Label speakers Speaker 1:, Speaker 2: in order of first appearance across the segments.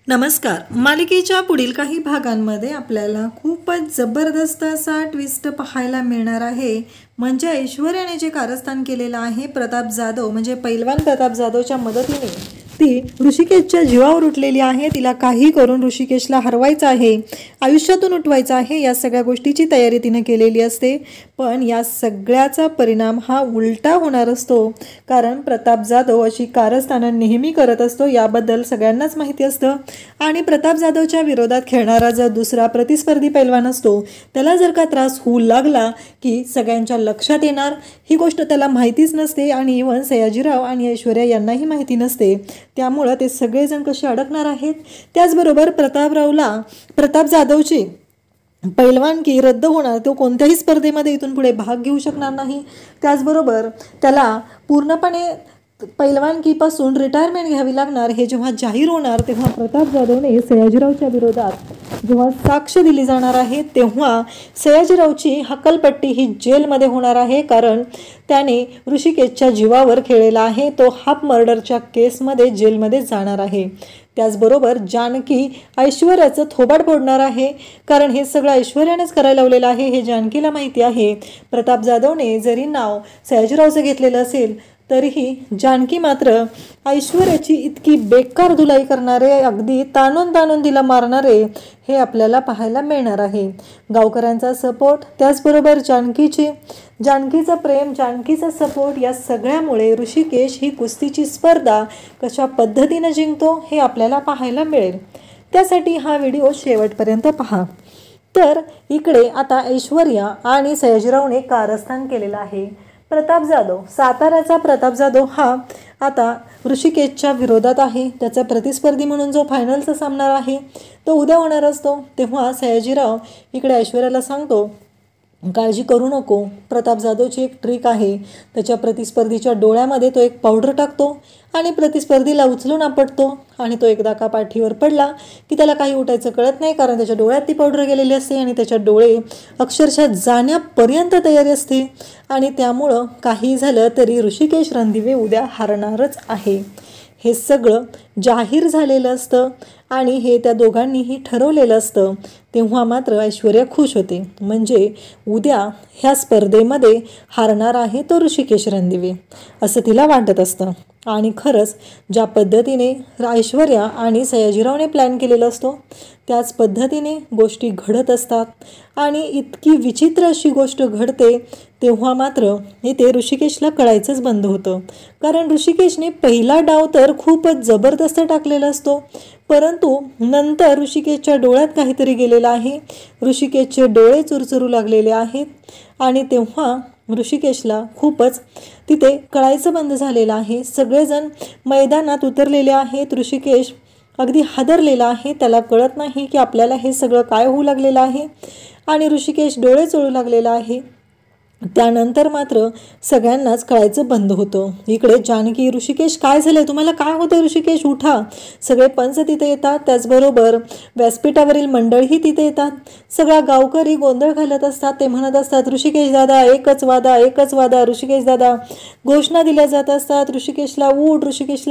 Speaker 1: नमस्कार. मालिकेच्या पुढील काही भागांमध्ये आपल्याला खूपच जबरदस्त असा ट्विस्ट पाहायला मिळणार आहे. म्हणजे ऐश्वर्याने जे कारस्थान केलेलं आहे प्रताप जाधव म्हणजे पैलवान प्रताप जाधवच्या मदतीने ती ऋषिकेशच्या जीवावर उठलेली आहे. तिला काही करून ऋषिकेशला हरवायचं आहे, आयुष्यातून उठवायचं आहे. या सगळ्या गोष्टीची तयारी तिने केलेली असते. पण या सगळ्याचा परिणाम हा उलटा होणार असतो. कारण प्रताप जाधव अशी कारस्थानं नेहमी करत असतो याबद्दल सगळ्यांनाच माहिती असतं. आणि प्रताप जाधवच्या विरोधात खेळणारा जर दुसरा प्रतिस्पर्धी पैलवान असतो त्याला जर का त्रास होऊ लागला की सगळ्यांच्या लक्षात येणार. ही गोष्ट त्याला माहितीच नसते आणि इव्हन सयाजीराव आणि ऐश्वर्या यांनाही माहिती नसते. त्यामुळं ते सगळेजण कसे अडकणार आहेत. त्याचबरोबर प्रताप जाधवची पैलवानकी रद्द होणार. तो कोणत्याही स्पर्धेमध्ये इथून पुढे भाग घेऊ शकणार नाही. त्याचबरोबर त्याला पूर्णपणे पैलवानकीपासून रिटायरमेंट घ्यावी लागणार. हे जेव्हा जाहीर होणार तेव्हा प्रताप जाधवने सयाजीरावच्या विरोधात जेव्हा साक्ष दिली जाणार आहे तेव्हा सयाजीरावची हकलपट्टी ही जेलमध्ये होणार आहे. कारण त्याने ऋषिकेशच्या जीवावर खेळलेला आहे. तो हाफ मर्डरच्या केसमध्ये जेलमध्ये जाणार आहे. त्याचबरोबर जानकी ऐश्वर्याचं थोबाड फोडणार आहे. कारण हे सगळं ऐश्वर्यानेच करायला लावलेलं आहे हे जानकीला माहिती आहे. प्रताप जाधवने जरी नाव सयाजीरावचं घेतलेलं असेल तरीही जानकी मात्र ऐश्वर्याची इतकी बेकार धुलाई करणारे, अगदी ताणून तिला मारणारे हे आपल्याला पाहायला मिळणार आहे. गावकऱ्यांचा सपोर्ट, त्याचबरोबर जानकीचं प्रेम, जानकीचा सपोर्ट, या सगळ्यामुळे ऋषिकेश ही कुस्तीची स्पर्धा कशा पद्धतीनं जिंकतो हे आपल्याला पाहायला मिळेल. त्यासाठी हा व्हिडिओ शेवटपर्यंत पहा. तर इकडे आता ऐश्वर्या आणि सयाजीरावने कारस्थान केलेलं आहे. प्रताप जाधव, साताऱ्याचा प्रताप जाधव हा आता ऋषिकेशच्या विरोधात आहे. त्याचा प्रतिस्पर्धी म्हणून जो फायनलचा सामना आहे तो उद्या होणार असतो. तेव्हा सयाजीराव इकडे ऐश्वर्याला सांगतो, काळजी करू नको. प्रताप जाधवची एक ट्रिक आहे. त्याच्या प्रतिस्पर्धीच्या डोळ्यामध्ये तो एक पावडर टाकतो आणि प्रतिस्पर्धीला उचलून आपटतो. आणि तो एकदा का पाठीवर पडला की त्याला काही उठायचं कळत नाही. कारण त्याच्या डोळ्यात ती पावडर गेलेली असते आणि त्याच्या डोळे अक्षरशः जाण्यापर्यंत तयारी असते. आणि त्यामुळं काही झालं तरी ऋषिकेश रणदिवे उद्या हारणारच आहे. हे सगळं जाहीर झालेलं असतं आणि हे त्या दोघांनीही ठरवलेलं असतं. तेव्हा मात्र ऐश्वर्या खुश होते. म्हणजे उद्या ह्या स्पर्धेमध्ये हारणार आहे तो ऋषिकेश रणदिवे असं तिला वाटत असतं. आणि खरंच ज्या पद्धतीने ऐश्वर्या आणि सयाजीरावने प्लॅन केलेला असतो त्याच पद्धतीने गोष्टी घडत असतात. आणि इतकी विचित्र अशी गोष्ट घडते तेव्हा मात्र इथे ऋषिकेशला कळायचंच बंद होतं. कारण ऋषिकेशने पहिला डाव तर खूपच जबरदस्त टाकलेला असतो, परंतु नंतर ऋषिकेशच्या डोळ्यात काहीतरी गेलेलं आहे. ऋषिकेशचे डोळे चुरचुरू लागलेले आहेत आणि तेव्हा ऋषिकेशला खूपच तिथे कळायचं बंद झालेलं आहे. सगळेजण मैदानात उतरलेले आहेत. ऋषिकेश अगदी हादरलेला आहे. त्याला कळत नाही की आपल्याला हे सगळं काय होऊ लागलेलं आहे. आणि ऋषिकेश डोळे चोळू लागलेला आहे. त्यानंतर मात्र सगळ्यांनाच कळायचं बंद होतं. इकडे जानकी, ऋषिकेश काय झालंय, तुम्हाला काय होतं ऋषिकेश, उठा. सगळे पंच तिथे येतात. त्याचबरोबर व्यासपीठावरील मंडळही तिथे येतात. सगळा गावकरी गोंधळ घालत असतात. ते म्हणत असतात, ऋषिकेश दादा एकच वादा. ऋषिकेश दादा घोषणा दिल्या जात असतात. ऋषिकेशला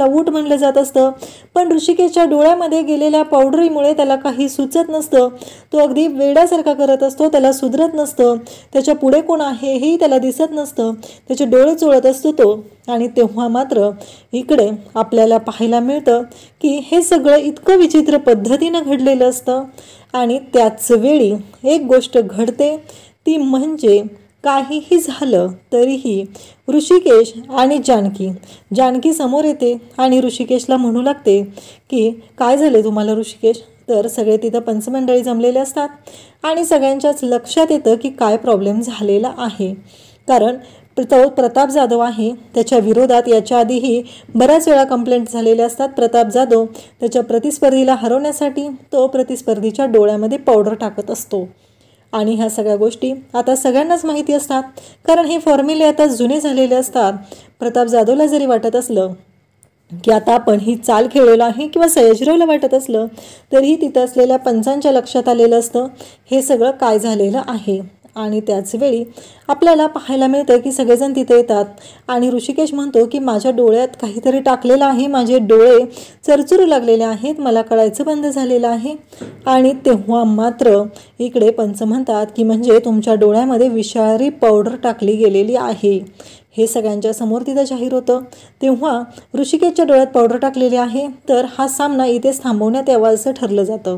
Speaker 1: उठ म्हणलं जात असतं. पण ऋषिकेशच्या डोळ्यामध्ये गेलेल्या पावडरीमुळे त्याला काही सुचत नसतं. तो अगदी वेड्यासारखा करत असतो. त्याला सुधरत नसतं. त्याच्या पुढे कोण आहे हेही त्याला दिसत नसतं. त्याचे डोळे चोळत असतो तो. आणि तेव्हा मात्र इकडे आपल्याला पाहायला मिळतं की हे सगळं इतकं विचित्र पद्धतीनं घडलेलं असतं. आणि त्याच वेळी एक गोष्ट घडते ती म्हणजे काहीही झालं तरीही ऋषिकेश आणि जानकी समोर येते आणि ऋषिकेशला म्हणू लागते की काय झाले तुम्हाला ऋषिकेश. तर सगळे तिथं पंचमंडळी जमलेले असतात आणि सगळ्यांच्याच लक्षात येतं की काय प्रॉब्लेम झालेला आहे. कारण तो प्रताप जाधव आहे. त्याच्या विरोधात याच्या आधीही बऱ्याच वेळा कंप्लेंट झालेल्या असतात. प्रताप जाधव त्याच्या प्रतिस्पर्धीला हरवण्यासाठी तो प्रतिस्पर्धीच्या डोळ्यामध्ये पावडर टाकत असतो. आणि ह्या सगळ्या गोष्टी आता सगळ्यांनाच माहिती असतात. कारण हे फॉर्म्युले आता जुने झालेले असतात. प्रताप जाधवला जरी वाटत असलं की आता आपण ही चाल खेळलेलं आहे किंवा सयाजीरावला वाटत असलं तरीही तिथं असलेल्या पंचांच्या लक्षात आलेलं असतं हे सगळं काय झालेलं आहे. आणि त्याचवेळी आपल्याला पाहायला मिळतं की सगळेजण तिथे येतात आणि ऋषिकेश म्हणतो की माझ्या डोळ्यात काहीतरी टाकलेलं आहे, माझे डोळे चरचरू लागलेले आहेत, मला कळायचं बंद झालेलं आहे. आणि तेव्हा मात्र इकडे पंच म्हणतात की म्हणजे तुमच्या डोळ्यामध्ये विषारी पावडर टाकली गेलेली आहे. हे सगळ्यांच्या समोर तिथं जाहीर होतं. तेव्हा ऋषिकेशच्या डोळ्यात पावडर टाकलेली आहे, तर हा सामना इथेच थांबवण्यात यावा असं ठरलं जातं.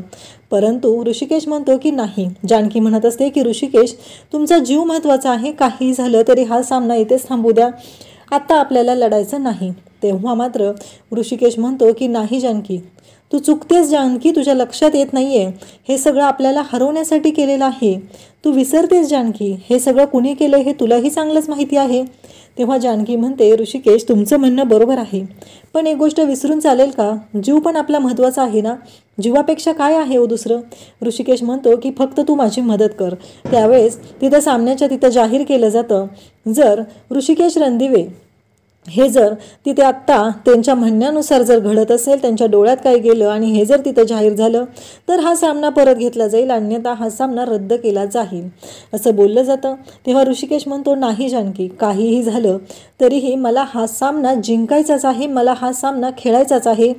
Speaker 1: परंतु ऋषिकेश म्हणतो की नाही. जानकी म्हणत असते की ऋषिकेश, तुमचा जीव महत्त्वाचा आहे, काही झालं तरी हा सामना इथेच थांबू द्या, आता आपल्याला लढायचं नाही. तेव्हा मात्र ऋषिकेश म्हणतो की नाही जानकी, तू चुकतेस जानकी, तुझ्या लक्षात येत नाहीये, हे सगळं आपल्याला हरवण्यासाठी केलेलं आहे. तू विसरतेस जानकी, हे सगळं कुणी केलं हे तुलाही चांगलंच माहिती आहे. तेव्हा जानकी म्हणते ऋषिकेश, तुमचं म्हणणं बरोबर आहे, पण एक गोष्ट विसरून चालेल का, जीव पण आपला महत्त्वाचा आहे ना, जीवापेक्षा काय आहे हो दुसरं. ऋषिकेश म्हणतो की फक्त तू माझी मदत कर. त्यावेळेस तिथं सामन्याच्या तिथं जाहीर केलं जातं, जर ऋषिकेश रणदिवे हे जर तिथे आत्ता त्यांच्या म्हणण्यानुसार जर घडत असेल, त्यांच्या डोळ्यात काय गेलं आणि हे जर तिथं जाहीर झालं, तर हा सामना परत घेतला जाईल, अन्यथा हा सामना रद्द केला जाईल असं बोललं जातं. तेव्हा ऋषिकेश म्हणतो नाही जानकी, काहीही झालं तरीही मला हा सामना जिंकायचाच आहे, मला हा सामना खेळायचाच आहे,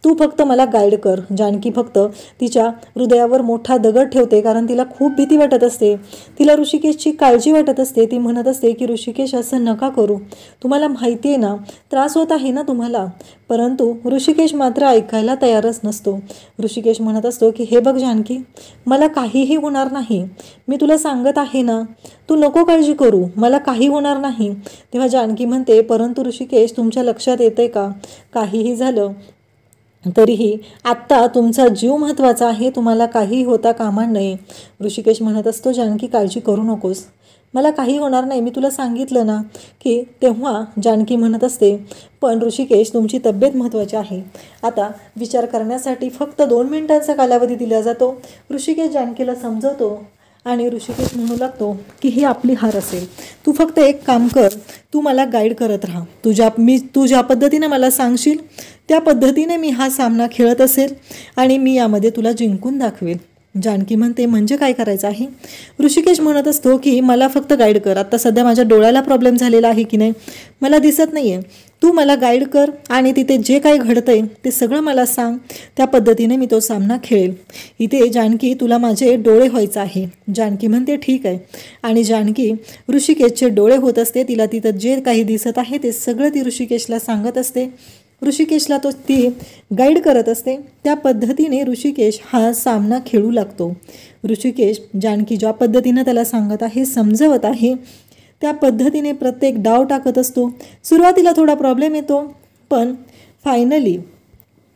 Speaker 1: तू फक्त मला गाईड कर. जानकी फक्त तिच्या हृदयावर मोठा दगड ठेवते, कारण तिला खूप भीती वाटत असते, तिला ऋषिकेशची काळजी वाटत असते. ती म्हणत असते की ऋषिकेश असं नका करू, तुम्हाला माहिती आहे ना त्रास होत आहे ना तुम्हाला. परंतु ऋषिकेश मात्र ऐकायला तयारच नसतो. ऋषिकेश म्हणत असतो की हे बघ जानकी, मला काहीही होणार नाही, मी तुला सांगत आहे ना, तू नको काळजी करू, मला काही होणार नाही. तेव्हा जानकी म्हणते परंतु ऋषिकेश, तुमच्या लक्षात येते का, काहीही झालं तरीही आत्ता तुमचा जीव महत्त्वाचा आहे, तुम्हाला काही होता कामा नये. ऋषिकेश म्हणत असतो जानकी काळजी करू नकोस, मला काही होणार नाही, मी तुला सांगितलं ना की. तेव्हा जानकी म्हणत असते पण ऋषिकेश, तुमची तब्येत महत्त्वाची आहे. आता विचार करण्यासाठी फक्त 2 मिनिटांचा कालावधी दिला जातो. ऋषिकेश जानकीला समजवतो आणि ऋषिकेश म्हणू लागतो की ही आपली हार असेल, तू फक्त एक काम कर, तू मला गाईड करत राहा, तू ज्या पद्धतीने मला सांगशील त्या पद्धतीने मी हा सामना खेळत असेल आणि मी यामध्ये तुला जिंकून दाखवेल. जानकी म्हणते म्हणजे काय करायचं आहे. ऋषिकेश म्हणत असतो की मला फक्त गाईड कर, आता सध्या माझ्या डोळ्याला प्रॉब्लेम झालेला आहे की नाही, मला दिसत नाही आहे, तू मला गाईड कर आणि तिथे जे काही घडतंय ते सगळं मला सांग, त्या पद्धतीने मी तो सामना खेळेल. इथे जानकी, तुला माझे डोळे व्हायचं आहे. जानकी म्हणते ठीक आहे. आणि जानकी ऋषिकेशचे डोळे होत असते, तिला तिथं जे काही दिसत आहे ते सगळं ती ऋषिकेशला सांगत असते. ऋषिकेशला ती गाईड करत असते. त्या पद्धतीने ऋषिकेश हा सामना खेळू लागतो. ऋषिकेश जानकी ज्या पद्धतीनं त्याला सांगत आहे, समजवत आहे, त्या पद्धतीने प्रत्येक डाव टाकत असतो. सुरुवातीला थोडा प्रॉब्लेम येतो, पण फायनली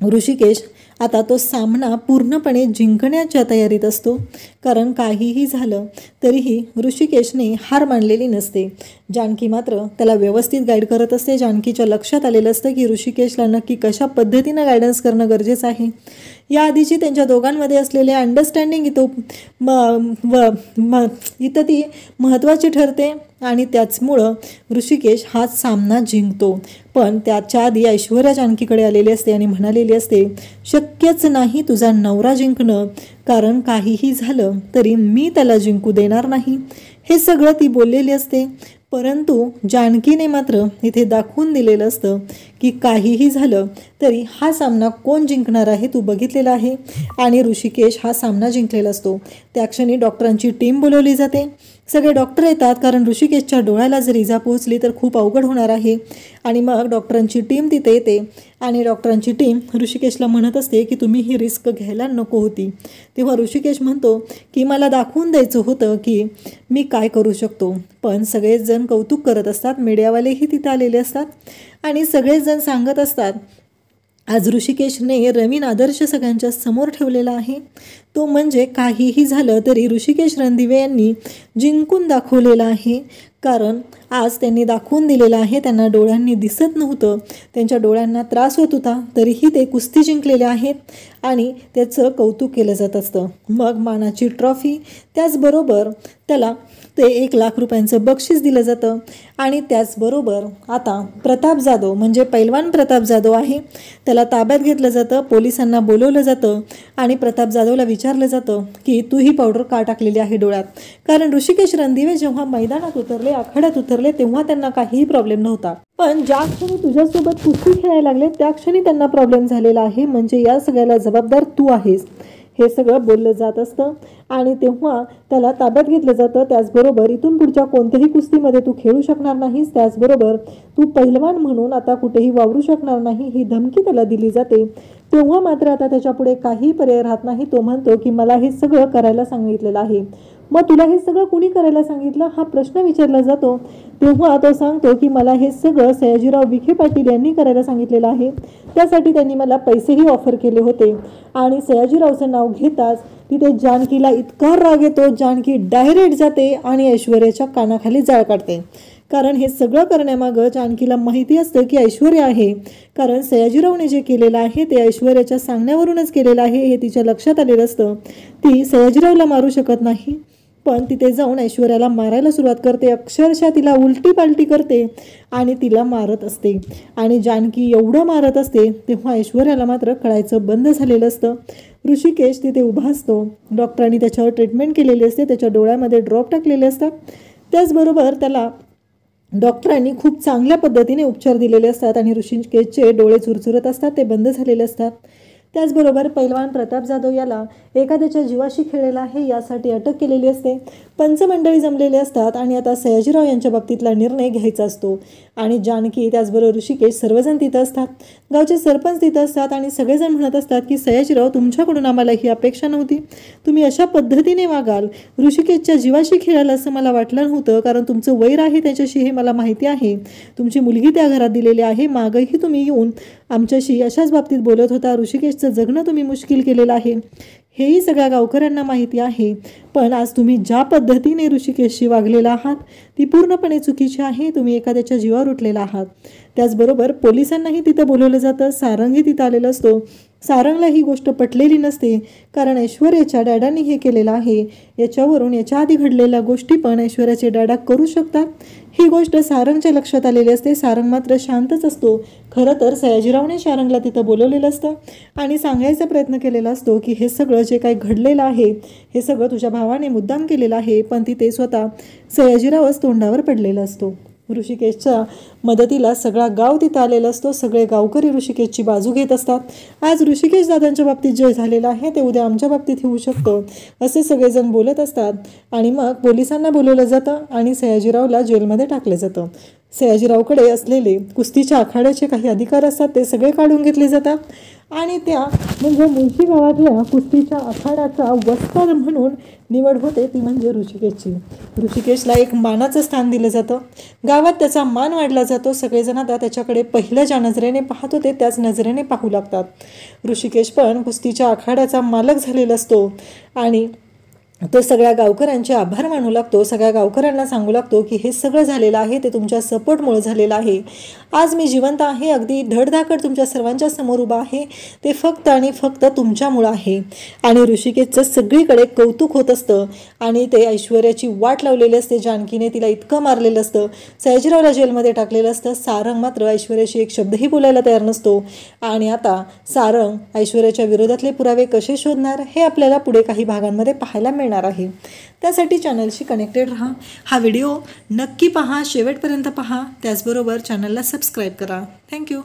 Speaker 1: ऋषिकेश आता तो सामना पूर्णपणे जिंकण्याच्या तयारीत असतो. कारण काहीही झालं तरीही ऋषिकेशने हार मानलेली नसते. जानकी मात्र त्याला व्यवस्थित गाईड करत असते. जानकीच्या लक्षात आलेलं असतं की ऋषिकेशला नक्की कशा पद्धतीनं गायडन्स करणं गरजेचं आहे. याआधीची त्यांच्या दोघांमध्ये असलेले अंडरस्टँडिंग इथं ती महत्त्वाची ठरते आणि त्याचमुळं ऋषिकेश हा सामना जिंकतो. पण त्याच्या आधी ऐश्वर्या जानकीकडे आलेली असते आणि म्हणालेली असते शक्यच नाही तुझा नवरा जिंकणं, कारण काहीही झालं तरी मी त्याला जिंकू देणार नाही. हे सगळं ती बोललेली असते. परंतु जानकीने मात्र इथे दाखवून दिलेलं असतं की काहीही झालं तरी हा सामना कोण जिंकणार आहे तू बघितलेला आहे. आणि ऋषिकेश हा सामना जिंकलेला असतो. त्या क्षणी डॉक्टरांची टीम बोलवली जाते. सगळे डॉक्टर येतात, कारण ऋषिकेशच्या डोळ्याला जर इजा पोहोचली तर खूप अवघड होणार आहे. आणि मग डॉक्टरांची टीम तिथे येते आणि डॉक्टरांची टीम ऋषिकेशला म्हणत असते की तुम्ही ही रिस्क घ्यायला नको होती. तेव्हा ऋषिकेश म्हणतो की मला दाखवून द्यायचं होतं की मी काय करू शकतो. पण सगळेच जण कौतुक करत असतात, मीडियावालेही तिथे आलेले असतात आणि सगळेच जण सांगत असतात आज ऋषिकेशने नवीन आदर्श सगळ्यांच्या समोर ठेवलेला आहे. तो म्हणजे काहीही झालं तरी ऋषिकेश रणदिवे यांनी जिंकून दाखवलेला आहे. कारण आज त्यांनी दाखवून दिलेलं आहे त्यांना डोळ्यांनी दिसत नव्हतं, त्यांच्या डोळ्यांना त्रास होत होता, तरीही ते कुस्ती जिंकलेले आहेत आणि त्याचं कौतुक केलं जात असतं. मग मानाची ट्रॉफी, त्याचबरोबर त्याला ते 1 लाख रुपयांचं बक्षीस दिलं जातं. आणि त्याचबरोबर आता प्रताप जाधव म्हणजे पैलवान प्रताप जाधव आहे, त्याला ताब्यात घेतलं जातं, पोलिसांना बोलवलं जातं आणि प्रताप जाधवला विचारलं जातं की तू ही पावडर का टाकलेली आहे डोळ्यात. कारण ऋषिकेश रणदिवे जेव्हा मैदानात उतरले, आखाड्यात उतरले, तेव्हा त्यांना काहीही प्रॉब्लेम नव्हता, पण ज्या क्षणी तुझ्यासोबत कुस्ती खेळायला लागले त्या क्षणी त्यांना प्रॉब्लेम झालेला आहे. म्हणजे या सगळ्याला जबाबदार तू आहेस, हे सगळं बोललं जात असतं. आणि तेव्हा त्याला ताब्यात घेतलं जातं. त्याचबरोबर इथून पुढच्या कोणत्याही कुस्तीमध्ये तू खेळू शकणार नाहीस, त्याचबरोबर तू पहिलवान म्हणून आता कुठेही वावरू शकणार नाही, ही धमकी त्याला दिली जाते. तेव्हा मात्र आता त्याच्यापुढे काही पर्याय राहत नाही. तो म्हणतो की मला हे सगळं करायला सांगितलेलं आहे. मग तुला हे सगळं कुणी करायला सांगितलं हा प्रश्न विचारला जातो. तेव्हा तो सांगतो की मला हे सगळं सयाजीराव विखे पाटील यांनी करायला सांगितलेलं आहे, त्यासाठी त्यांनी मला पैसेही ऑफर केले होते. आणि सयाजीरावचं नाव घेताच तिथे जानकीला इतका राग येतो, जानकी डायरेक्ट जाते आणि ऐश्वर्याच्या कानाखाली जाळ काढते. कारण हे सगळं करण्यामागं जानकीला माहिती असतं की ऐश्वर्या आहे, कारण सयाजीरावने जे केलेलं आहे ते ऐश्वर्याच्या सांगण्यावरूनच केलेलं आहे हे तिच्या लक्षात आलेलं असतं. ती सयाजीरावला मारू शकत नाही, पण तिथे जाऊन ऐश्वर्याला मारायला सुरुवात करते, अक्षरशः तिला उलटी पालटी करते आणि तिला मारत असते. आणि जानकी एवढं मारत असते तेव्हा ऐश्वर्याला मात्र कळायचं बंद झालेलं असतं. ऋषिकेश तिथे उभा असतो, डॉक्टरांनी त्याच्यावर ट्रीटमेंट केलेली असते, त्याच्या डोळ्यामध्ये ड्रॉप टाकलेले असतात. त्याचबरोबर त्याला डॉक्टरांनी खूप चांगल्या पद्धतीने उपचार दिलेले असतात आणि ऋषिकेशचे डोळे चुरचुरत असतात, ते बंद झालेले असतात. त्याचबरोबर पैलवान प्रताप जाधव याला एखाद्याच्या जीवाशी खेळलेला आहे यासाठी अटक केलेली असते. पंचमंडळी जमलेले असतात आणि आता सयाजीराव यांच्या बाबतीतला निर्णय घ्यायचा असतो. आणि जानकी त्याचबरोबर ऋषिकेश सर्वजण तिथं असतात, गावचे सरपंच तिथं असतात आणि सगळेजण म्हणत असतात की सयाजीराव तुमच्याकडून आम्हाला ही अपेक्षा नव्हती, तुम्ही अशा पद्धतीने वागाल, ऋषिकेशच्या जीवाशी खेळाल असं मला वाटलं नव्हतं, कारण तुमचं वैर आहे त्याच्याशी हे मला माहिती आहे, तुमची मुलगी त्या घरात दिलेली आहे, मागंही तुम्ही येऊन आमच्याशी अशाच बाबतीत बोलत होता, ऋषिकेशचं जगणं तुम्ही मुश्किल केलेलं आहे, हेही सगळ्या गावकऱ्यांना माहिती आहे. पण आज तुम्ही ज्या पद्धतीने ऋषिकेशशी वागलेला आहात ती पूर्णपणे चुकीची आहे, तुम्ही एखाद्याच्या जीवावर उठलेला आहात. त्याचबरोबर पोलिसांनाही तिथं बोलवलं जातं, सारंगही तिथं आलेला असतो. सारंगला ही गोष्ट पटलेली नसते, कारण ऐश्वर्याच्या डॅडांनी हे केलेलं आहे, याच्यावरून याच्या आधी घडलेल्या गोष्टी पण ऐश्वर्याचे डॅडा करू शकतात, ही गोष्ट सारंगच्या लक्षात आलेली असते. सारंग मात्र शांतच असतो. खरं तर सयाजीरावने सारंगला तिथं बोलवलेलं असतं आणि सांगायचा प्रयत्न केलेला असतो की हे सगळं जे काही घडलेलं आहे हे सगळं तुझ्या भावाने मुद्दाम केलेलं आहे, पण तिथे स्वतः सयाजीरावच तोंडावर पडलेला असतो. ऋषिकेशच्या मदतीला सगळा गाव तिथं आलेला असतो, सगळे गावकरी ऋषिकेशची बाजू घेत असतात. आज ऋषिकेश दादांच्या बाबतीत जे झालेलं आहे ते उद्या आमच्या बाबतीत होऊ शकतं असे सगळेजण बोलत असतात. आणि मग पोलिसांना बोलवलं जातं आणि सयाजीरावला जेलमध्ये टाकलं जातं. सयाजीरावकडे असलेले कुस्तीच्या आखाड्याचे काही अधिकार असतात ते सगळे काढून घेतले जातात आणि त्या म्हणजे मुळशी गावातल्या कुस्तीच्या आखाड्याचा वस्ताद म्हणून निवड होते, ती म्हणजे ऋषिकेशची. ऋषिकेशला एक मानाचं स्थान दिलं जातं, गावात त्याचा मान वाढला जातो. सगळेजण आता त्याच्याकडे पहिल्या ज्या नजरेने पाहत होते त्याच नजरेने पाहू लागतात. ऋषिकेश पण कुस्तीच्या आखाड्याचा मालक झालेला असतो आणि तो सगळ्या गावकऱ्यांचे आभार मानू लागतो, सगळ्या गावकऱ्यांना सांगू लागतो की हे सगळं झालेलं आहे ते तुमच्या सपोर्टमुळे झालेलं आहे. आज मी जिवंत आहे, अगदी धडधाकड तुमच्या सर्वांच्या समोर उभा आहे, ते फक्त आणि फक्त तुमच्यामुळं आहे. आणि ऋषिकेशचं सगळीकडे कौतुक होत असतं आणि ते ऐश्वर्याची वाट लावलेली असते. जानकीने तिला इतकं मारलेलं असतं, सयाजीरावला जेलमध्ये टाकलेलं असतं. सारंग मात्र ऐश्वर्याशी एक शब्दही बोलायला तयार नसतो. आणि आता सारंग ऐश्वर्याच्या विरोधातले पुरावे कसे शोधणार हे आपल्याला पुढे काही भागांमध्ये पाहायला मिळणार आहे. त्यासाठी चॅनलशी कनेक्टेड राहा. हा व्हिडिओ नक्की पहा, शेवटपर्यंत पहा. त्याचबरोबर चॅनलला सबस्क्राईब करा. थँक्यू.